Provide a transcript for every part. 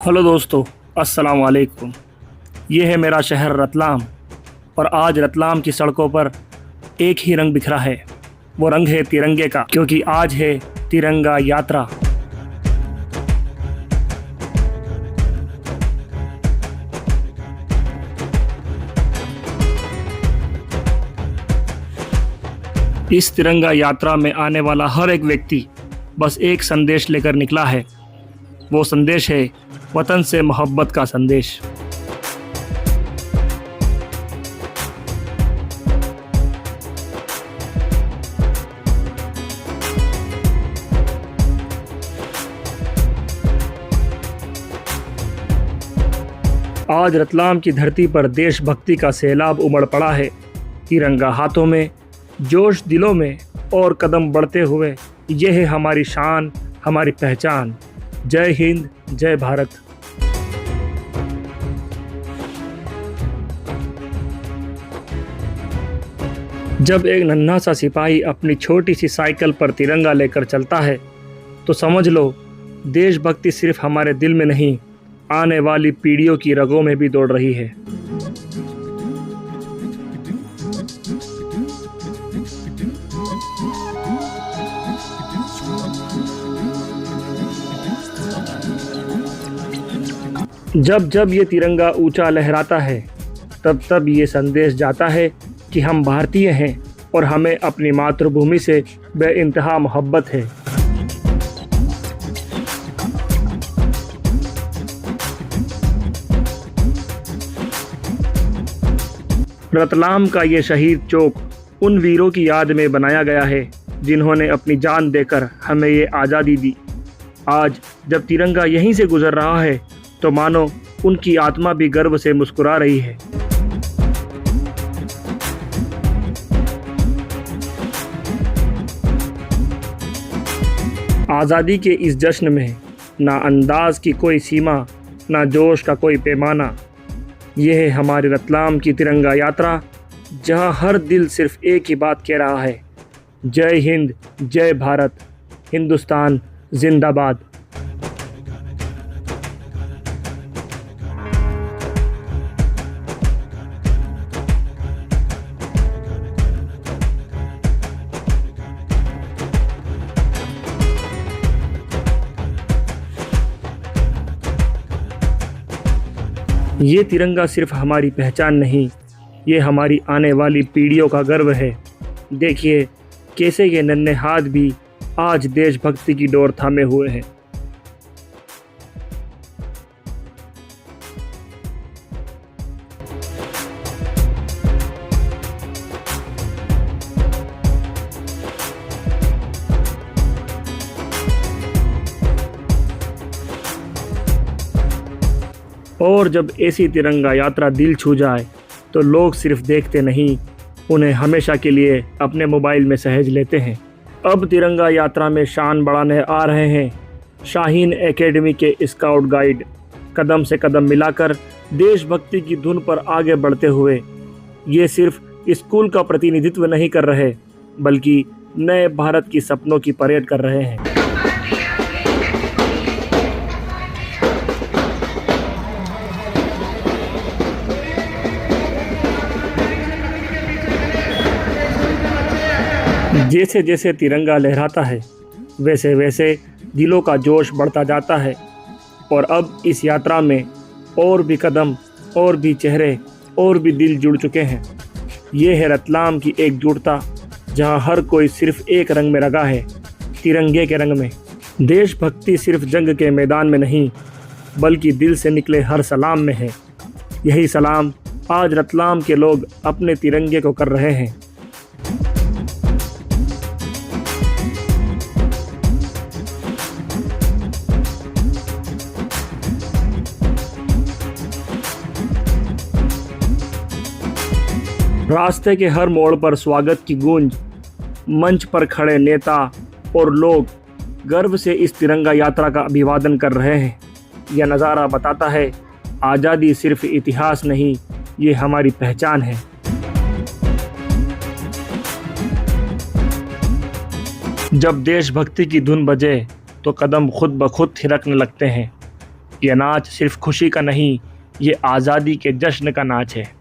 Hello दोस्तों, अस्सलाम वालेकुम। ये है मेरा शहर रतलाम और आज रतलाम की सड़कों पर एक ही रंग बिखरा है। वो रंग है तिरंगे का, क्योंकि आज है तिरंगा यात्रा। इस तिरंगा यात्रा में आने वाला हर एक व्यक्ति बस एक संदेश लेकर निकला है। वो संदेश है वतन से मोहब्बत का संदेश। आज रतलाम की धरती पर देशभक्ति का सैलाब उमड़ पड़ा है। तिरंगा हाथों में, जोश दिलों में और कदम बढ़ते हुए, यह है हमारी शान, हमारी पहचान। जय हिंद, जय भारत। जब एक नन्हा सा सिपाही अपनी छोटी सी साइकिल पर तिरंगा लेकर चलता है तो समझ लो देशभक्ति सिर्फ हमारे दिल में नहीं, आने वाली पीढ़ियों की रगों में भी दौड़ रही है। जब जब ये तिरंगा ऊंचा लहराता है, तब तब ये संदेश जाता है कि हम भारतीय हैं और हमें अपनी मातृभूमि से बेइंतहा मोहब्बत है। रतलाम का ये शहीद चौक उन वीरों की याद में बनाया गया है जिन्होंने अपनी जान देकर हमें ये आज़ादी दी। आज जब तिरंगा यहीं से गुजर रहा है तो मानो उनकी आत्मा भी गर्व से मुस्कुरा रही है। आज़ादी के इस जश्न में ना अंदाज की कोई सीमा, ना जोश का कोई पैमाना। यह है हमारे रतलाम की तिरंगा यात्रा, जहां हर दिल सिर्फ एक ही बात कह रहा है, जय हिंद, जय भारत, हिंदुस्तान जिंदाबाद। ये तिरंगा सिर्फ हमारी पहचान नहीं, ये हमारी आने वाली पीढ़ियों का गर्व है। देखिए कैसे ये नन्हे हाथ भी आज देशभक्ति की डोर थामे हुए हैं। और जब ऐसी तिरंगा यात्रा दिल छू जाए तो लोग सिर्फ देखते नहीं, उन्हें हमेशा के लिए अपने मोबाइल में सहेज लेते हैं। अब तिरंगा यात्रा में शान बढ़ाने आ रहे हैं शाहीन एकेडमी के स्काउट गाइड। कदम से कदम मिलाकर देशभक्ति की धुन पर आगे बढ़ते हुए ये सिर्फ स्कूल का प्रतिनिधित्व नहीं कर रहे, बल्कि नए भारत की सपनों की परेड कर रहे हैं। जैसे जैसे तिरंगा लहराता है, वैसे वैसे दिलों का जोश बढ़ता जाता है। और अब इस यात्रा में और भी कदम, और भी चेहरे, और भी दिल जुड़ चुके हैं। ये है रतलाम की एकजुटता, जहां हर कोई सिर्फ एक रंग में रंगा है, तिरंगे के रंग में। देशभक्ति सिर्फ जंग के मैदान में नहीं, बल्कि दिल से निकले हर सलाम में है। यही सलाम आज रतलाम के लोग अपने तिरंगे को कर रहे हैं। रास्ते के हर मोड़ पर स्वागत की गूंज, मंच पर खड़े नेता और लोग गर्व से इस तिरंगा यात्रा का अभिवादन कर रहे हैं। यह नज़ारा बताता है आज़ादी सिर्फ इतिहास नहीं, ये हमारी पहचान है। जब देशभक्ति की धुन बजे तो कदम खुद ब खुद थिरकने लगते हैं। ये नाच सिर्फ खुशी का नहीं, ये आज़ादी के जश्न का नाच है।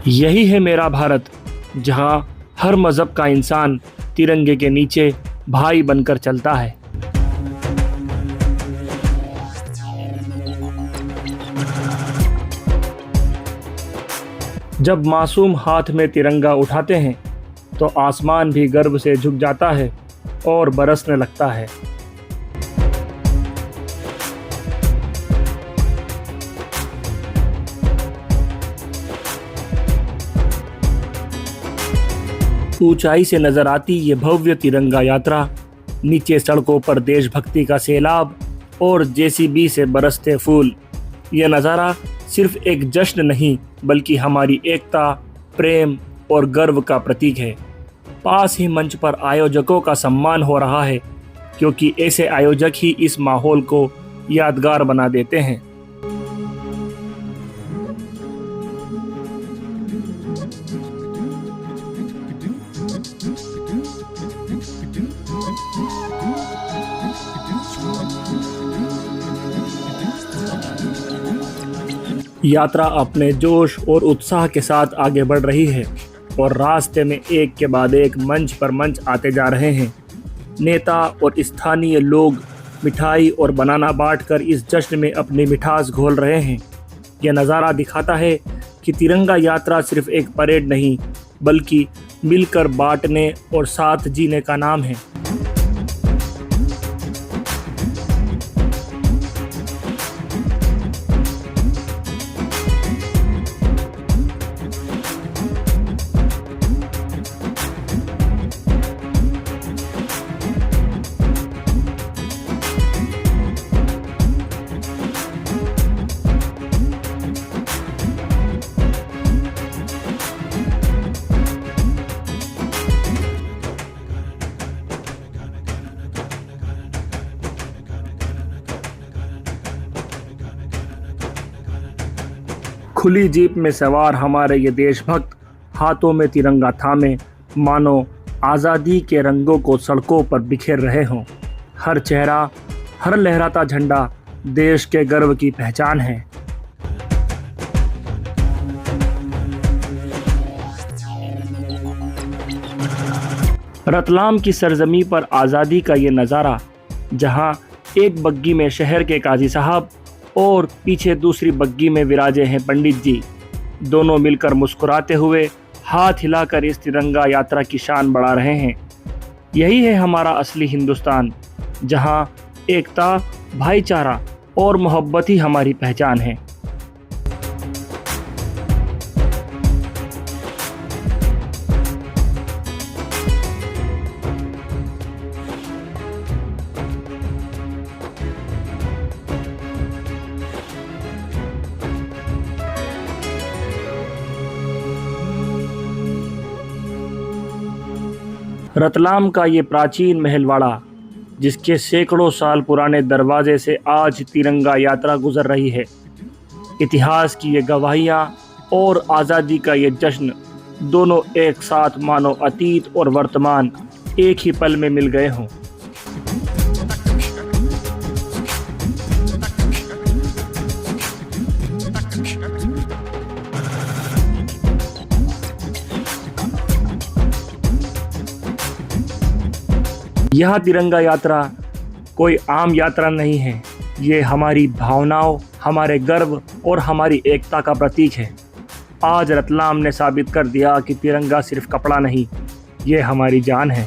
यही है मेरा भारत, जहाँ हर मज़हब का इंसान तिरंगे के नीचे भाई बनकर चलता है। जब मासूम हाथ में तिरंगा उठाते हैं तो आसमान भी गर्व से झुक जाता है और बरसने लगता है। ऊंचाई से नजर आती ये भव्य तिरंगा यात्रा, नीचे सड़कों पर देशभक्ति का सैलाब और जेसीबी से बरसते फूल, यह नज़ारा सिर्फ एक जश्न नहीं बल्कि हमारी एकता, प्रेम और गर्व का प्रतीक है। पास ही मंच पर आयोजकों का सम्मान हो रहा है, क्योंकि ऐसे आयोजक ही इस माहौल को यादगार बना देते हैं। यात्रा अपने जोश और उत्साह के साथ आगे बढ़ रही है और रास्ते में एक के बाद एक मंच पर मंच आते जा रहे हैं। नेता और स्थानीय लोग मिठाई और बनाना बांटकर इस जश्न में अपनी मिठास घोल रहे हैं। यह नज़ारा दिखाता है कि तिरंगा यात्रा सिर्फ एक परेड नहीं बल्कि मिलकर बांटने और साथ जीने का नाम है। खुली जीप में सवार हमारे ये देशभक्त हाथों में तिरंगा थामे मानो आज़ादी के रंगों को सड़कों पर बिखेर रहे हों। हर चेहरा, हर लहराता झंडा देश के गर्व की पहचान है। रतलाम की सरजमी पर आज़ादी का ये नज़ारा, जहां एक बग्गी में शहर के काजी साहब और पीछे दूसरी बग्गी में विराजे हैं पंडित जी, दोनों मिलकर मुस्कुराते हुए हाथ हिलाकर इस तिरंगा यात्रा की शान बढ़ा रहे हैं। यही है हमारा असली हिंदुस्तान, जहां एकता, भाईचारा और मोहब्बत ही हमारी पहचान है। रतलाम का ये प्राचीन महलवाड़ा, जिसके सैकड़ों साल पुराने दरवाजे से आज तिरंगा यात्रा गुजर रही है, इतिहास की ये गवाहियाँ और आज़ादी का ये जश्न, दोनों एक साथ मानो अतीत और वर्तमान एक ही पल में मिल गए हों। यह तिरंगा यात्रा कोई आम यात्रा नहीं है, ये हमारी भावनाओं, हमारे गर्व और हमारी एकता का प्रतीक है। आज रतलाम ने साबित कर दिया कि तिरंगा सिर्फ कपड़ा नहीं, ये हमारी जान है।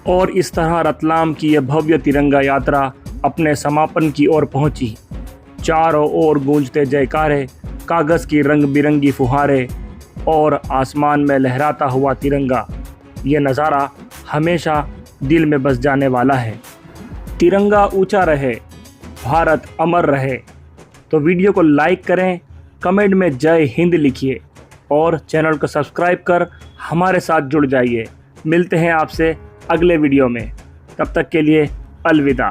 और इस तरह रतलाम की यह भव्य तिरंगा यात्रा अपने समापन की ओर पहुंची। चारों ओर गूंजते जयकारे, कागज़ की रंग बिरंगी फुहारें और आसमान में लहराता हुआ तिरंगा, ये नज़ारा हमेशा दिल में बस जाने वाला है। तिरंगा ऊंचा रहे, भारत अमर रहे। तो वीडियो को लाइक करें, कमेंट में जय हिंद लिखिए और चैनल को सब्सक्राइब कर हमारे साथ जुड़ जाइए। मिलते हैं आपसे अगले वीडियो में, तब तक के लिए अलविदा।